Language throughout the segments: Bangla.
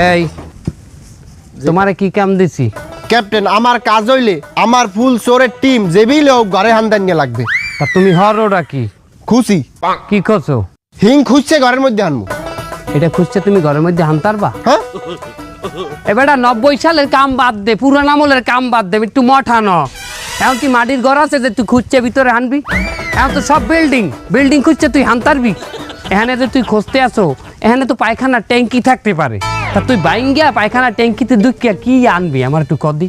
এই তোমারে কি কাম দিছি? ক্যাপ্টেন, আমার কাজ হইলে আমার ফুল চোরের টিম যেবিলে হোক ঘরে হান্দান নিয়ে লাগবে। তা তুমি হরোটা কি খুশি কি খোঁজো? হিং খুঁজছে ঘরের মধ্যে আনবো। এটা খুঁজছে তুমি ঘরের মধ্যে হানতারবা? হ্যাঁ, এবারটা 90 সালের কাম বাদ দে, পুরান আমলের কাম বাদ দে, একটু মঠানো। এখন কি মাটির ঘর আছে যে তুই খুঁজছে ভিতরে হানবি? এখন তো সব বিল্ডিং খুঁজছে, তুই হানতারবি? এখানে যে তুই খুঁজতে আসো, এখানে তো পায়খানা ট্যাঙ্কি থাকতে পারে। তা তুই বাইঙ্গা পায়খানা ট্যাঙ্কিতে দুঃখিয়া কি আনবি আমার একটু কদি?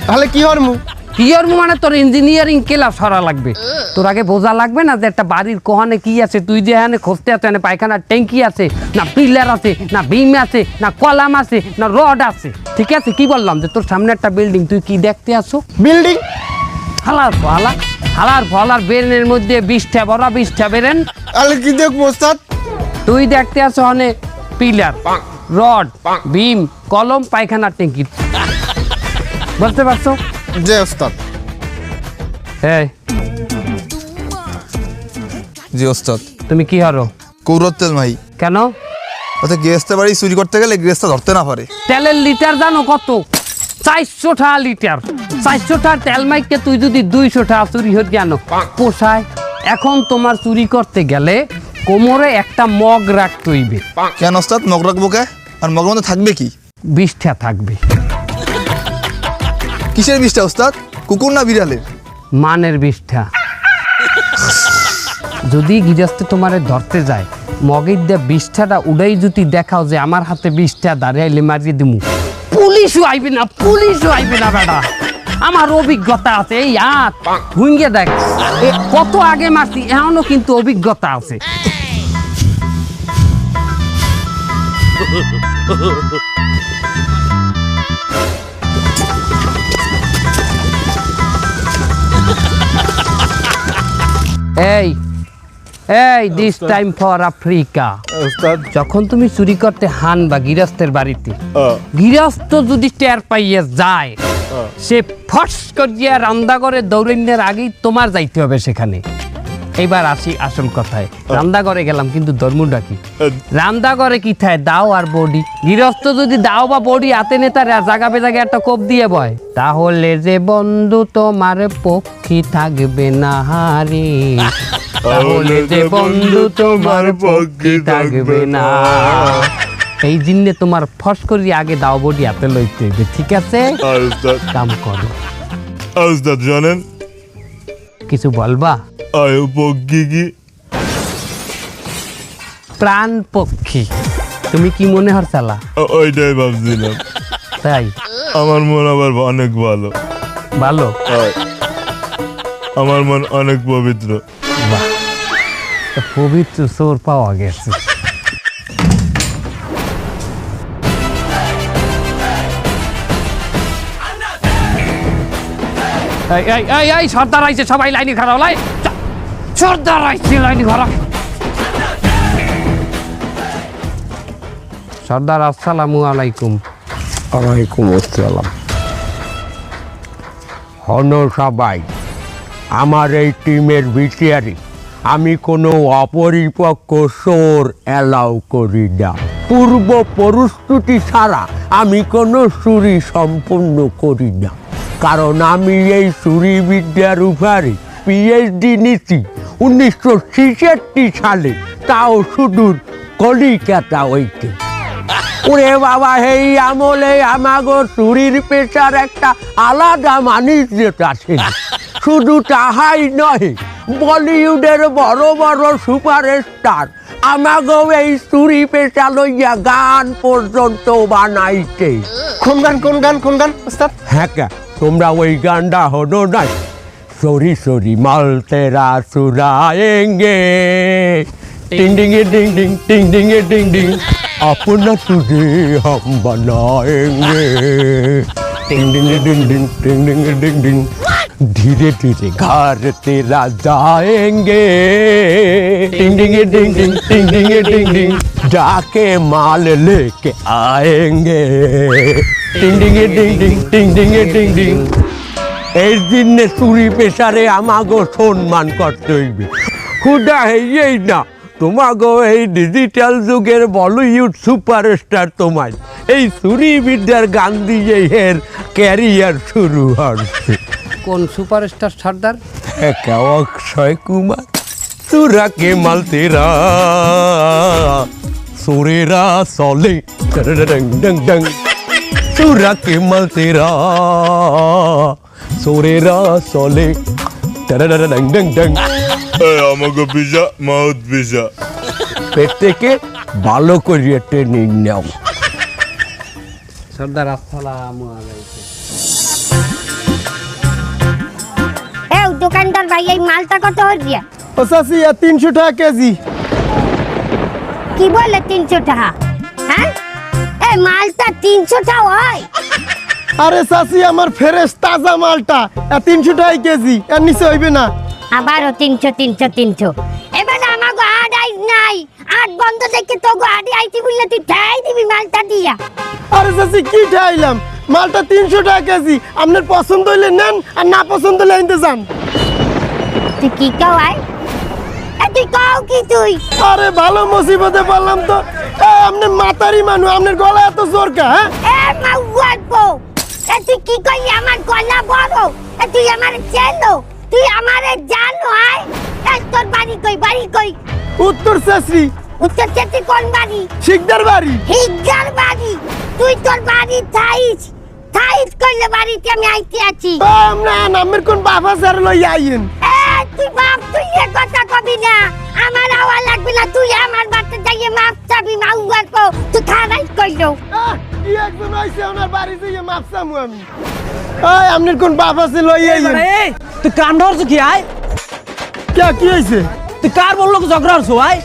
তাহলে কি হরমু? কি আর মানে তোর ইঞ্জিনিয়ারিং ক্লাস সরা লাগবে। তোর আগে বোঝা লাগবে না যে একটা বাড়ির কোহানে কি আছে? তুই যে এখানে খুঁজতে আছো, এখানে পায়খানার ট্যাঙ্কি আছে না, পিলার আছে না, বিম আছে না, কলাম আছে না, রড আছে? ঠিক আছে, কি বললাম যে তোর সামনে একটা বিল্ডিং, তুই কি দেখতে আসো? বিল্ডিং? হালার ফলার বেরেনের মধ্যে 20টা বড় 20টা বেরেন। তাহলে কি দেখবো ওস্তাদ? তুই দেখতে আসো ওখানে পিলার, রড, বিম, কলম, পায়খানার ট্যাঙ্কি। বুঝতে পারছো? যে ওস্তাদ। হ্যাঁ, জি ওস্তাদ। তুমি কি হারো? কৌরতেল মাই। কেন? ওতে গেস্তে বাড়ি চুরি করতে গেলে গেস্তা ধরতে না পারে। তেলের লিটার জানো কত? 400 টাকা লিটার। 400 টাকার তেল মাইকে তুই যদি 200 টাকা চুরি হয়ে জানো পোষায়? এখন তোমার চুরি করতে গেলে কোমরে একটা মগ রাখতে হইবে। কেন ওস্তাদ মগ রাখবো কে? আর মগের মধ্যে থাকবে কি? 20টা থাকবে। কিসের 20টা ওস্তাদ? কুকুর না বিড়ালের? মানের 20টা। যদি গৃহস্থে তোমারে ধরতে যায়, মগের দিয়ে 20টাটা উড়াই যদি দেখাও যে আমার হাতে 20টা দাঁড়াইলে মারিয়ে দিমু, পুলিশও আইবে না বেটা। আমার অভিজ্ঞতা আছে। এই হাত ভুঙ্গে দেখ, কত আগে মারছি, এখনো কিন্তু অভিজ্ঞতা আছে। এই দিস টাইম ফর আফ্রিকা। যখন তুমি চুরি করতে হান বা গৃহস্থের বাড়িতে, গৃহস্থ যদি টের পাইয়ে যায়, সে ফস করিয়া রান্না করে দৌড়ানোর আগেই তোমার যাইতে হবে সেখানে। এইবার আসি আসল কথায়। রান্না করে গেলাম, কিন্তু ধর্মটা কি? রান্না করে কি থায়? দাও আর বডি। গৃহস্থ যদি দাও বা বডি হাতে নেতা জাগা বেজাগে একটা কোপ দিয়ে বয়, তাহলে যে বন্ধু তোমার পক্ষী থাকবে না হারে, তাহলে যে বন্ধু তোমার পক্ষী থাকবে না। এই জিন্নে তোমার ফস করি আগে দাও বডি হাতে লইতে হইবে। ঠিক আছে, কাম করো। ওস্তাদ জানেন কিছু বলবা? পক্ষী কি? প্রাণ পক্ষী। তুমি কি মনে হরছালা? ওইটাই ভাবছিলাম। তাই? আমার মন আবার অনেক ভালো। ভালো? আমার মন অনেক পবিত্র। বাহ, পবিত্র চোর পাওয়া গেছে। এই সর্দার আইছে, সবাই লাইনে খারাপ। সর্দার আইছে, লাইনে খারাপ। সর্দার আসসালামু আলাইকুম। ওয়ালাইকুম আসসালাম। হন সবাই, আমার এই টিমের ভিটিয়ারি আমি কোনো অপরিপক্ক চোর অ্যালাউ করি না। পূর্ব প্রস্তুতি ছাড়া আমি কোনো চুরি সম্পূর্ণ করি না, কারণ আমি এই চুরি বিদ্যার উপরে পিএইচডি নিচ্ছি 1966 সালে, তাও সুদূর কলিকাতা হইতে। ওরে বাবা, এই আমলে আমাগো চুরির পেশার একটা আলাদা মানিজ্যত আছে। শুধু তাহাই নয়, বলিউডের বড় বড় সুপারস্টার আমাগো এই চুরি পেশা লইয়া গান পর্যন্ত বানাইছে। কোন গান ওস্তাদ? হ্যাঁ, তোমরা ওই গানটা হলো নাই? সরি সরি মাল তেরা চুরাएंगे, টিং টিং টিং টিং টিং টিং টিং টিং, अपना तुझे हम बनाएंगे, टिंग टिंग टिंग टिंग टिंग टिंग टिंग टिंग, धीरे धीरे घर तेरा जाएंगे, टिंग टिंग टिंग टिंग टिंग टिंग टिंग टिंग, जाके माल लेके आएंगे, टिंग टिंग टिंग टिंग टिंग टिंग टिंग टिंग। এই দিনে চুরি পেশারে আমাগো সম্মান করতে হইবে। খুদা হেই না তোমাগো এই ডিজিটাল যুগের বলিউড সুপারস্টার তোমার এই সুরি বিদ্যার গান দিয়ে এর ক্যারিয়ার শুরু হচ্ছে। কোন সুপারস্টার সর্দার? একা অক্ষয় কুমার তুরা কে মাল তেরা সুরেরা চলে ডং ডং ডং তুরা কে মাল তেরা সুরেরা চলে ডং ডং ডং। এই আমাকে পিজা মাউথ পিজা। পেট থেকে ভালো করিয়ে ট্রেনিং নাও। সর্দার আসসালামু আলাইকুম। দোকানদার ভাই এই মালটা কত হচ্ছে? ও চাচি 300 টাকা কেজি। কি বলে 300 টাকা? হ্যাঁ এই মালটা 300 টাকা হয়? আরে চাচি আমার ফ্রেশ তাজা মালটা 300 টাকা কেজি, এর নিচে হইবে না। আবারও 300 এবার আমাগো আড়াই নাই, আট বন্ধ দেখে তো গো আড়াই আইতি বললে তুই ঠাই দিবি মালটা দিয়া। আরে চাচি কি ঠাইলাম, মালটা 300 টাকা কেজি, আপনার পছন্দ হইলে নেন আর না পছন্দ হইলে আনতে যান। তুই কি কাও আই? তুই কাও কি তুই? আরে ভালো মুসিবতে বললাম তো। আপনি মাতারি মানুষ, আপনার গলা এত জোর কা? হ্যাঁ এ মাউয়াত বউ, তুই কি কইলি আমার গলা বড়? তুই আমারে চেনো? তুই আমারে জানো? আয় তোর বাড়ি কই? বাড়ি কই? উত্তর চাচি। উত্তর চেতে কোন বাড়ি? শিকদার বাড়ি। হিগার বাড়ি? তুই তোর বাড়ি থাইস কইলে বাড়িতে আমি আইতে আছি। না নামের কোন বাবা স্যার লই আইয়েন। তুই বাপ, তুই এ কথা কবি না, আমার আওয়া লাগবে না। তুই আমার বাড়িতে যাইয়ে মাপ চাবি মাউয়ার কো, তুই খারাই কইলো। কি একজন আইছে ওনার বাড়ি যাইয়ে মাপ চামু আমি। আপনার কোন বাবা স্যার লই আইয়েন। তুই কান ধরছো কি আয়? কি হইছে? তুই কার বললো ঝগড়া হচ্ছো আয়?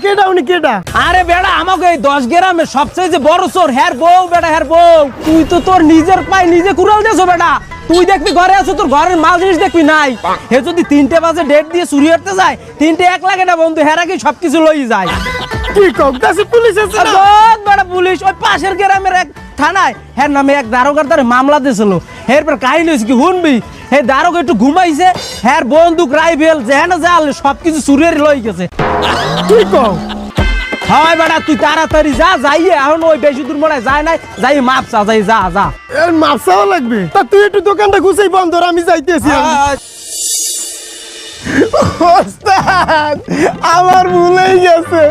কেডা উনি কেডা? আরে বেড়া আমাকে এই 10 গ্রামে সবচেয়ে যে বড় চোর হ্যার বউ বেটা, হ্যার বউ। তুই তো তোর নিজের পায়ে নিজে কুড়াল দেছো বেটা। তুই দেখবি ঘরে আছো, তোর ঘরের মাল জিনিস দেখবি নাই। হে যদি 3টে বাজে ডেট দিয়ে চুরি করতে যায়, 3টে 1 লাগে না বন্ধু, হেরা কি সবকিছু লই যায়। কি কও? কাছে পুলিশ আছে না? বেটা পুলিশ ওই পাশের গ্রামের এক থানায় হ্যার নামে এক দারোগার দ্বারা মামলা দিয়েছিল। এরপর কাহিনী হয়েছে কি শুনবি, হে দারোগা একটু ঘুমাইছে, হ্যার বন্দুক রাইফেল যেন জাল সবকিছু চুরিয়ে লই গেছে। কি কও? হয় বেটা তুই তাড়াতাড়ি যা, যাইয়ে এখন ওই বেশি দূর মনে যায় নাই, যাই মাপ চা, যাই যা যা। এর মাপ চাওয়া লাগবে? তা তুই একটু দোকানটা গুছাই বন্ধ কর, আমি যাইতেছি। ওস্তাদ আমার ভুলেই গেছে,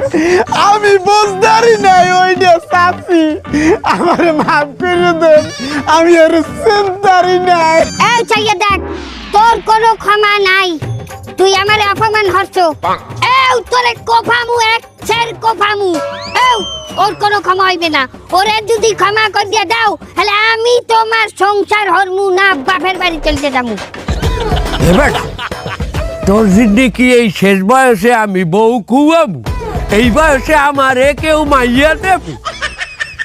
আমি বুঝদারি নাই ওইটা চাচি, আমারে মাফ করে দেন, আমি আর চিন্তারি নাই। এই চাইয়ে দেখ, তোর কোনো ক্ষমা নাই। তুই আমারে অপমান হচ্ছো। এই তোরে কোফামু, এক ছের কোফামু। এই ওর কোনো ক্ষমা হইবে না। ওরে যদি ক্ষমা করে দিয়ে দাও, তাহলে আমি তোমার সংসার হরমু না, বাপের বাড়ি চলতে যাবো। বেটা তোর জিন্দেগি এই শেষ বয়সে আমি বউ কুয়াবো, এই বয়সে আমারে কেউ মাইয়া দেবে?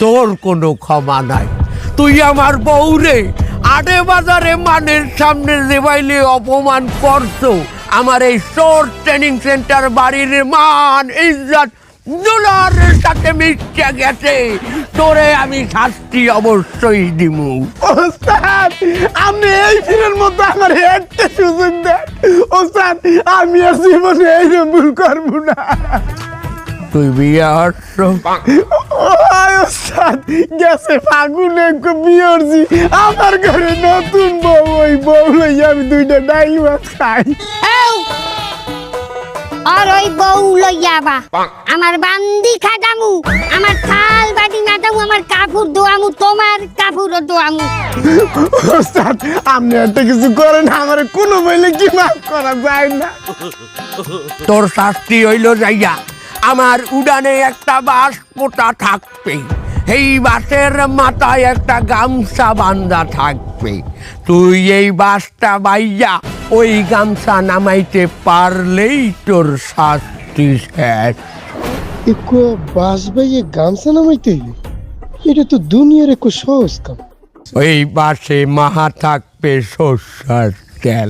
তোর কোনো ক্ষমা নাই। তুই আমার বউ রে আড়ে বাজারে মানের সামনে দেবাইলে অপমান করছো। আমার এই স্টোর ট্রেনিং সেন্টার বাড়ির মান ইজ্জত ডলারের সাথে মিশে গেছে। তোরে আমি শাস্তি অবশ্যই দিমু। ওস্তাদ আপনি এই ফিরের মতো আমার একটা সুযোগ দেন। ওস্তাদ আমি আর জীবনে এই ভুল করবো না। তুই বিয়ে হচ্ছ? ওস্তাদ গেছে ফাগুনে বিয়ে হচ্ছি, আমার ঘরে নতুন বউ, ওই বউ লইয়া আমি 2টা ডাইল মাছ খাই। আর ওই বউ লইয়া বা আমার বান্দি খাটামু, আমার থাল বাটি মাটামু, আমার কাপড় ধোয়ামু, তোমার কাপড়ও ধোয়ামু। ওস্তাদ আপনি একটা কিছু করেন, আমার কোনো বইলে কি মাফ করা যায় না। তোর শাস্তি হইল যাইয়া আমার উড়ানে একটা বাঁশ পোতা থাকবে, এই বাঁশের মাথায় একটা গামছা বান্ধা থাকবে। তুই এই বাঁশটা বাইয়া ওই গামছা নামাইতে পারলেই তোর শাস্তি শেষ। একো বাস ভাইয়ে গামছা নামাইতে হইবে, এটা তো দুনিয়ার একো সহজ কাম। ওই বাঁশে মাহা থাকবে সর্ষার তেল।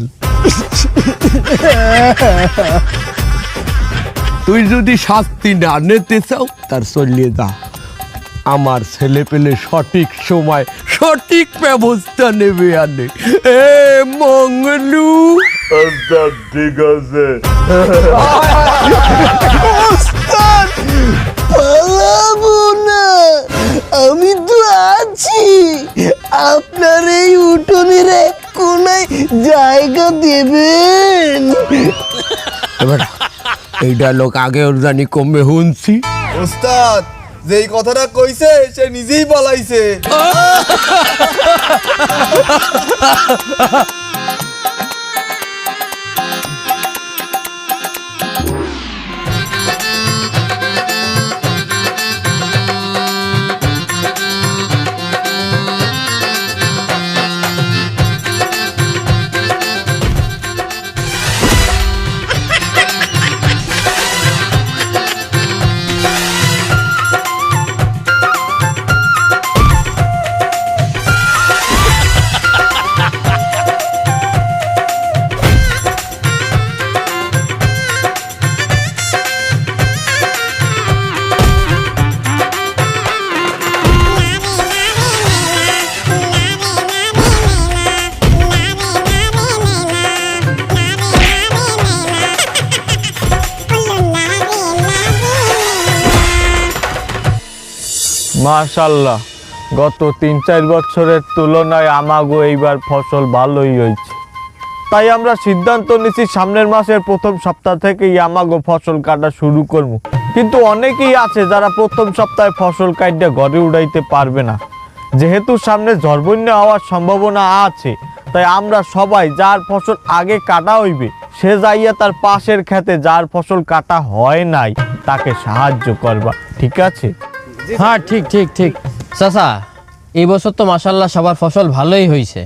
তুই যদি শাস্তি না নিতে চাও তার চলিয়ে যা, আমার ছেলে পেলে সঠিক সময় সঠিক ব্যবস্থা নেবে। আনে এ মঙ্গলু ঠিক আছে। দিবেন? বেটা এই ডায়লগ আগে ওর জানি কমে শুনছি। ওস্তাদ যেই কথাটা কইছে সে নিজেই পালাইছে। মাশাআল্লাহ, গত ৩-৪ বছরের তুলনায় আমাগো এইবার ফসল ভালোই হয়েছে। তাই আমরা সিদ্ধান্ত নিয়েছি সামনের মাসের প্রথম সপ্তাহ থেকেই আমাগো ফসল কাটা শুরু করব। কিন্তু অনেকেই আছে যারা প্রথম সপ্তাহে ফসল কাটতে ঘরে উড়াইতে পারবে না। যেহেতু সামনে ঝড় বন্যা হওয়ার সম্ভাবনা আছে, তাই আমরা সবাই যার ফসল আগে কাটা হইবে সে যাইয়া তার পাশের খেতে যার ফসল কাটা হয় নাই তাকে সাহায্য করবা, ঠিক আছে? হ্যাঁ ঠিক ঠিক ঠিক। চাচা এই বছর তো মাশাআল্লাহ সবার ফসল ভালোই হয়েছে।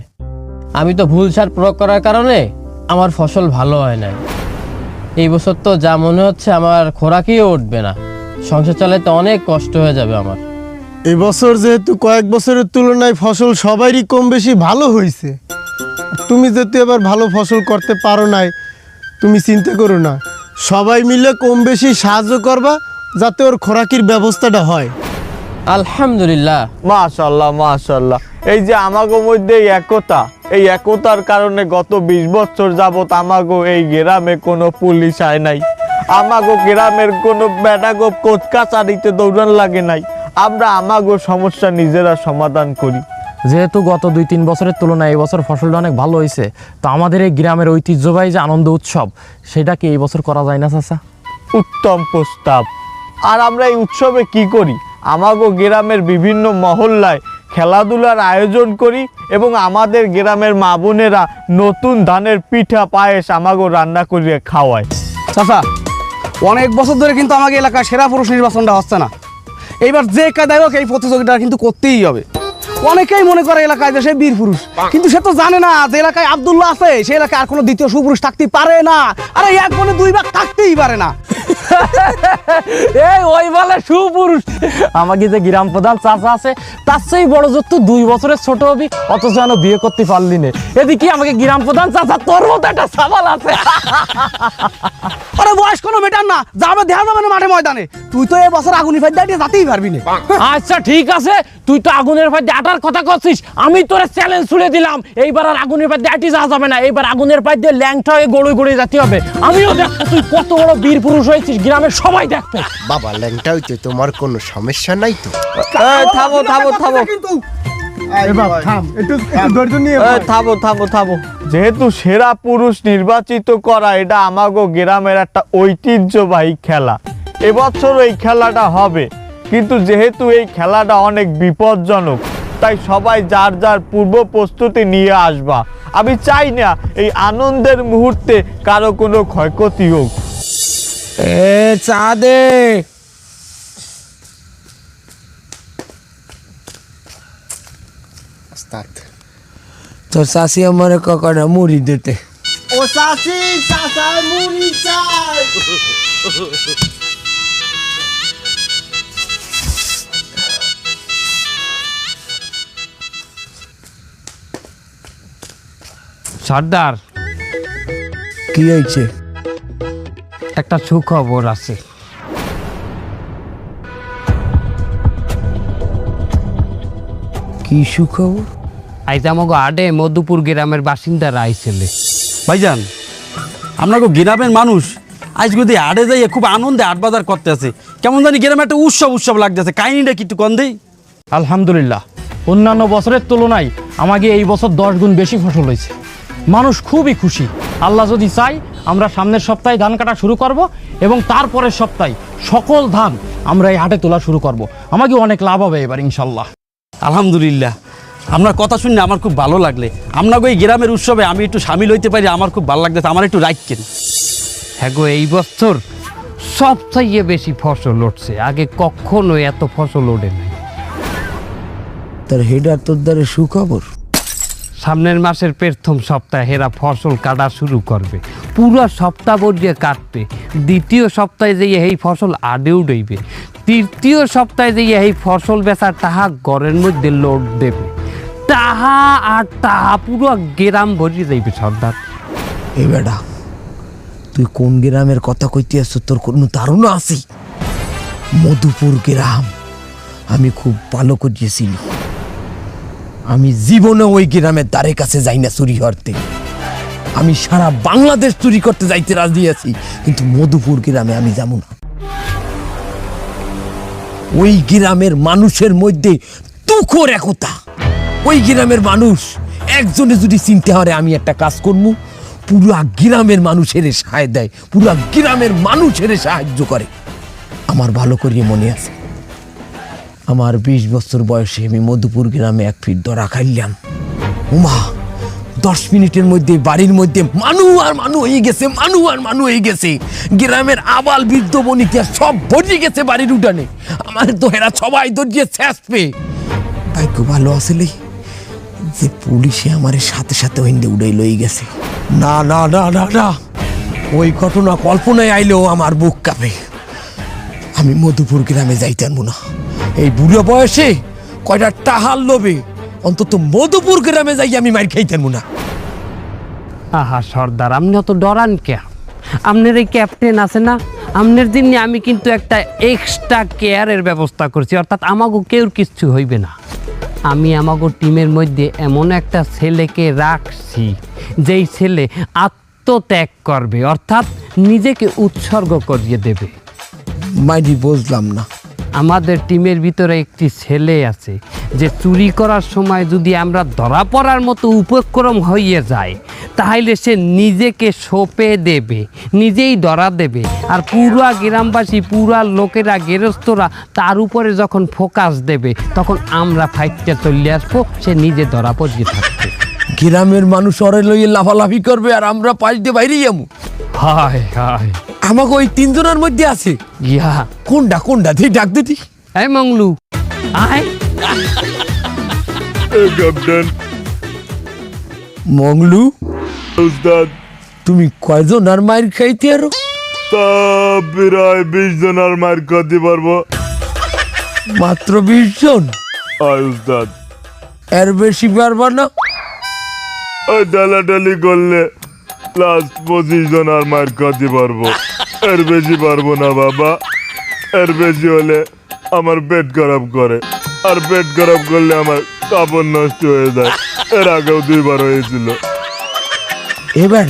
আমি তো ভুল সার প্রয়োগ করার কারণে আমার ফসল ভালো হয় নাই। এই বছর তো যা মনে হচ্ছে আমার খোরাকিও উঠবে না, সংসার চালাতে অনেক কষ্ট হয়ে যাবে আমার। এবছর যেহেতু কয়েক বছরের তুলনায় ফসল সবারই কম বেশি ভালো হয়েছে, তুমি যেহেতু এবার ভালো ফসল করতে পারো নাই, তুমি চিন্তা করো না, সবাই মিলে কম বেশি সাহায্য করবা যাতে ওর খোরাকির ব্যবস্থাটা হয়। আলহামদুলিল্লাহ। মাশাআল্লাহ মাশাআল্লাহ, এই যে আমাগো মধ্যে একতা, এই একতার কারণে গত 20 বছর যাবত আমাগো এই গ্রামে কোনো পুলিশ আয় নাই, আমাগো গ্রামের কোনো বেটাগো কোর্ট কাছারিতে দৌড়ান লাগে নাই। আমরা আমাগো সমস্যা নিজেরা সমাধান করি। যেহেতু গত 2-3 বছরের তুলনায় এই বছর ফসলটা অনেক ভালো হয়েছে, তো আমাদের এই গ্রামের ঐতিহ্যবাহী যে আনন্দ উৎসব সেটা কি এই বছর করা যায় না চাচা? উত্তম প্রস্তাব। আর আমরা এই উৎসবে কি করি, আমাগো গ্রামের বিভিন্ন মহল্লায় খেলাধুলার আয়োজন করি এবং আমাদের গ্রামের মা বোনেরা নতুন ধানের পিঠা পায়েস আমাগো রান্না করিয়ে খাওয়ায়। চাচা অনেক বছর ধরে কিন্তু আমাকে এলাকায় সেরা পুরুষ নির্বাচনটা হচ্ছে না। এইবার যে কায়দায় হোক এই প্রতিযোগিতা কিন্তু করতেই হবে। অনেকেই মনে করে এলাকায় যে সে বীর পুরুষ, কিন্তু সে তো জানে না যে এলাকায় আব্দুল্লাহ আছে, সেই এলাকায় আর কোনো দ্বিতীয় সুপুরুষ থাকতেই পারে না। আরে এক বনে 2 ভাগ থাকতেই পারে না। এই ওই বলে সুপুরুষ, আমাকে যে গ্রাম প্রধান চাচা আছে তার সেই বড় জোর তো 2 বছরের ছোট হবি, অথচ যেন বিয়ে করতে পারলি না। এদিকে আমাকে গ্রাম প্রধান চাচা তোর মতো একটা সাবাল আছে। আরে বয়স কোনো মেটার না, যাবে দেখা যাবে না মাঠে ময়দানে। তুই তো এবছর আগুনি ফাইট দিয়ে যাতেই পারবি না। আচ্ছা ঠিক আছে, তুই তো আগুনের ফাঁদে আটার কথা করছিস, আমি তোরে চ্যালেঞ্জ ছুড়ে দিলাম, এইবার আর আগুনের ফাঁদে আটি যাওয়া যাবে না, এইবার আগুনের ফাঁদে ল্যাংটা হয়ে গড়ে গড়ে যেতে হবে। আমিও দেখবো তুই কত বড় বীর পুরুষ হয়েছিস, গ্রামের সবাই দেখবে। বাবা ল্যাংটা হইতে তোমার কোনো সমস্যা নাই তো? থামো থামো থামো, থামো থামো থামো। যেহেতু সেরা পুরুষ নির্বাচিত করা এটা আমাগো গ্রামের একটা ঐতিহ্যবাহী খেলা, এবছর এই খেলাটা হবে, কিন্তু যেহেতু এই খেলাটা অনেক বিপজ্জনক তাই সবাই যার যার পূর্ব প্রস্তুতি নিয়ে আসবা। আমি চাই না এই আনন্দের মুহূর্তে কারো কোনো ক্ষয়ক্ষতি হোক। এ চা দে। তোর চাষি আমার ককড়া মুড়ি দিতে। ও চাচি, চাচা মুড়ি চাই। সর্দার, কি হয়েছে? একটা সুখবর আছে। কি সুখবর? আইজ আমাকে আডে মধুপুর গ্রামের বাসিন্দারা আইছিলে। ভাইজান আপনাকে গ্রামের মানুষ আজ যদি আড়ে যাইয়ে খুব আনন্দে আট বাজার করতে আছে, কেমন জানি গ্রামে একটা উৎসব উৎসব লাগতেছে। কাহিনীটা কি একটু কন দেই? আলহামদুলিল্লাহ, অন্যান্য বছরের তুলনায় আমাকে এই বছর 10 গুণ বেশি ফসল হয়েছে। মানুষ খুবই খুশি। আল্লাহ যদি চাই আমরা সামনের সপ্তাহে ধান কাটা শুরু করব এবং তারপরের সপ্তাহে সকল ধান আমরা এই হাটে তোলা শুরু করব। আমাকে অনেক লাভ হবে এবার ইনশাল্লাহ। আলহামদুলিল্লাহ, আপনার কথা শুনে আমার খুব ভালো লাগলে। আপনাকে ওই গ্রামের উৎসবে আমি একটু সামিল হইতে পারি, আমার খুব ভালো লাগতেছে। আমার একটু রাখছেন। হ্যাঁ গো, এই বছর সবচেয়ে বেশি ফসল উঠছে, আগে কখনো এত ফসল ওঠে নাই। তার হেডার তোর দ্বারে সুখবর। সামনের মাসের প্রথম সপ্তাহে এরা ফসল কাটা শুরু করবে, পুরো সপ্তাহ বরিয়ে কাটবে। দ্বিতীয় সপ্তাহে যেয়ে এই ফসল আডেও ডইবে। তৃতীয় সপ্তাহে যেয়ে এই ফসল বেচার তাহা ঘরের মধ্যে লোড দেবে। তাহা আর তাহা পুরো গ্রাম ভরিয়ে যাইবে সর্দার। এই বেটা, তুই কোন গ্রামের কথা কইতে আসছ? তোর কোনো ধারণা আছে? মধুপুর গ্রাম আমি খুব ভালো করিয়েছিলি। আমি জীবনে ওই গ্রামের দ্বারে কাছে যাই না চুরি করতে। আমি সারা বাংলাদেশ চুরি করতে যাইতে রাজি আছি, কিন্তু মধুপুর গ্রামে আমি যাব না। ওই গ্রামের মানুষের মধ্যে দুঃখর একতা। ওই গ্রামের মানুষ একজনে যদি চিনতে হয় আমি একটা কাজ করবো, পুরা গ্রামের মানুষের সাহায্য দেয়, পুরা গ্রামের মানুষের সাহায্য করে। আমার ভালো করিয়ে মনে আছে, আমার 20 বছর বয়সে আমি মধুপুর গ্রামে এক ফিট ধরা খাইলাম। উমা 10 মিনিটের মধ্যে বাড়ির মধ্যে মানু আর মানু হয়ে গেছে, মানু আর মানু হয়ে গেছে। গ্রামের আবাল বৃদ্ধ বনিতা সব ভরে গেছে বাড়ির উঠানে। আমার তো হেরা সবাই দরিয়ে শেষ পেয়ে। ভাগ্য ভালো আসলে যে পুলিশে আমার সাথে সাথে ওইন্দে উড়াই লই গেছে। না না না না না, ওই ঘটনা কল্পনায় আইলেও আমার বুক কাঁপে। আমি মধুপুর গ্রামে যাইতাম না। এই বুড়ো বয়সে কয়টা টাহাল লোভে অন্তত মধুপুর গ্রামে যাই আমি মার খাইতাম না। আহা সর্দার, আপনি অত ডরান কে? আপনার এই ক্যাপ্টেন আছে না, আপনার জন্য আমি কিন্তু একটা এক্সট্রা কেয়ারের ব্যবস্থা করছি, অর্থাৎ আমাকে কেউ কিচ্ছু হইবে না। আমি আমাকে টিমের মধ্যে এমন একটা ছেলেকে রাখছি যেই ছেলে আত্মত্যাগ করবে, অর্থাৎ নিজেকে উৎসর্গ করিয়ে দেবে। মাইরি বুঝলাম না। আমাদের টিমের ভিতরে একটি ছেলে আছে যে চুরি করার সময় যদি আমরা ধরা পড়ার মতো উপক্রম হয়ে যায়, তাহলে সে নিজেকে সঁপে দেবে, নিজেই ধরা দেবে। আর পুরা গ্রামবাসী, পুরা লোকেরা, গেরস্তরা তার উপরে যখন ফোকাস দেবে, তখন আমরা ফাইটটা চলে আসবো, সে নিজে ধরা পড়িয়ে থাকবে। গ্রামের মানুষ অরে লইয়ে লাফালাফি করবে আর আমরা পাশ দিয়ে বাইরে যাবো। হায় হায়, আমাকে ওই 3 জনের মধ্যে আছে। ইয়া কোনটা কোনটা তুই ডাক দিতি? এই মংলু আয়। ক্যাপ্টেন। মংলু, উস্তাদ। তুমি কয়জন আর মার খাইতে আরো? তা প্রায় 20 জনের মার খাতে পারবো। মাত্র 20 জন? আয় উস্তাদ। এর বেশি পারবা না? ওই ডালাডালি করলে লাস্ট 25 জনের মার খাতে পারবো। এর বেশি পারবো না বাবা। এর বেশি হলে আমার পেট খারাপ করে, আর পেট খারাপ করলে আমার কাপড় নষ্ট হয়ে যায়। এর আগেও 2 বার হয়েছিল। এবার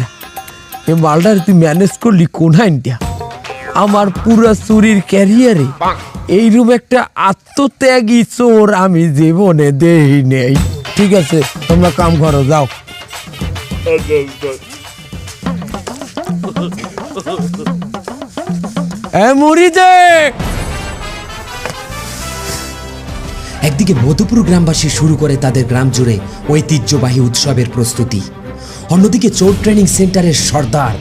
এ মালটার তুই ম্যানেজ করলি কোন আইনটা? আমার পুরো চুরির ক্যারিয়ারে এইরকম একটা আত্মত্যাগী চোর আমি জীবনে দেই নেই। ঠিক আছে, তোমরা কাম করো, যাও। আচ্ছা উস্তাদ। একদিকে মধুপুর গ্রামবাসী শুরু করে তাদের গ্রাম জুড়ে ঐতিহ্যবাহী উৎসবের প্রস্তুতি, অন্যদিকে চোর ট্রেনিং সেন্টারের সর্দার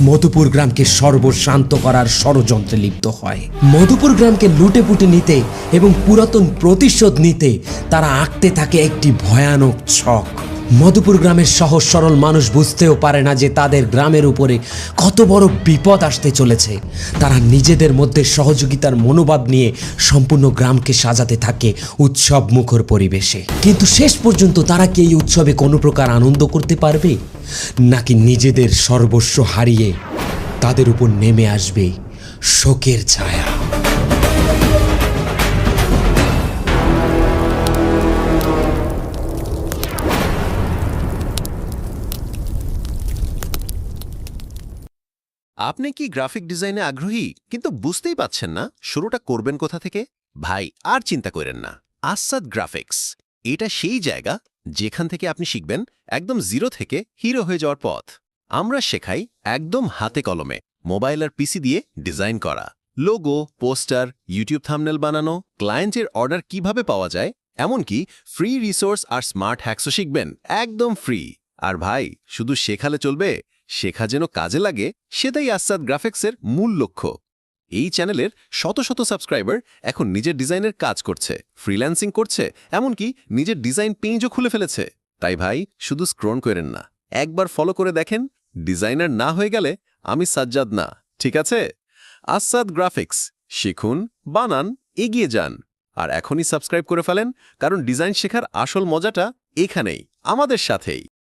মধুপুর গ্রামকে সর্বশান্ত করার ষড়যন্ত্রে লিপ্ত হয়। মধুপুর গ্রামকে লুটে পুটে নিতে এবং পুরাতন প্রতিশোধ নিতে তারা আঁকতে থাকে একটি ভয়ানক ছক। মধুপুর গ্রামের সহজ সরল মানুষ বুঝতেও পারে না যে তাদের গ্রামের উপরে কত বড় বিপদ আসতে চলেছে। তারা নিজেদের মধ্যে সহযোগিতার মনোভাব নিয়ে সম্পূর্ণ গ্রামকে সাজাতে থাকে উৎসব মুখর পরিবেশে। কিন্তু শেষ পর্যন্ত তারা কি এই উৎসবে কোনো প্রকার আনন্দ করতে পারবে, নাকি নিজেদের সর্বস্ব হারিয়ে তাদের উপর নেমে আসবে শোকের ছায়া? আপনি কি গ্রাফিক ডিজাইনে আগ্রহী কিন্তু বুঝতেই পাচ্ছেন না শুরুটা করবেন কোথা থেকে? ভাই আর চিন্তা করেন না, আসাদ গ্রাফিক্স এটা সেই জায়গা যেখান থেকে আপনি শিখবেন একদম জিরো থেকে হিরো হয়ে যাওয়ার পথ। আমরা শেখাই একদম হাতে কলমে মোবাইল আর পিসি দিয়ে ডিজাইন করা, লোগো, পোস্টার, ইউটিউব থাম্বনেল বানানো, ক্লায়েন্টের অর্ডার কিভাবে পাওয়া যায়, এমনকি ফ্রি রিসোর্স আর স্মার্ট হ্যাকসও শিখবেন একদম ফ্রি। আর ভাই, শুধু শেখালে চলবে, শেখা যেন কাজে লাগে, সেটাই আসাদ গ্রাফিক্সের মূল লক্ষ্য। এই চ্যানেলের শত শত সাবস্ক্রাইবার এখন নিজের ডিজাইনের কাজ করছে, ফ্রিল্যান্সিং করছে, এমনকি নিজের ডিজাইন পেজও খুলে ফেলেছে। তাই ভাই, শুধু স্ক্রল করেন না, একবার ফলো করে দেখেন। ডিজাইনার না হয়ে গেলে আমি সাজ্জাদ না, ঠিক আছে? আসাদ গ্রাফিক্স, শিখুন, বানান, এগিয়ে যান। আর এখনই সাবস্ক্রাইব করে ফেলেন, কারণ ডিজাইন শেখার আসল মজাটা এখানেই, আমাদের সাথেই।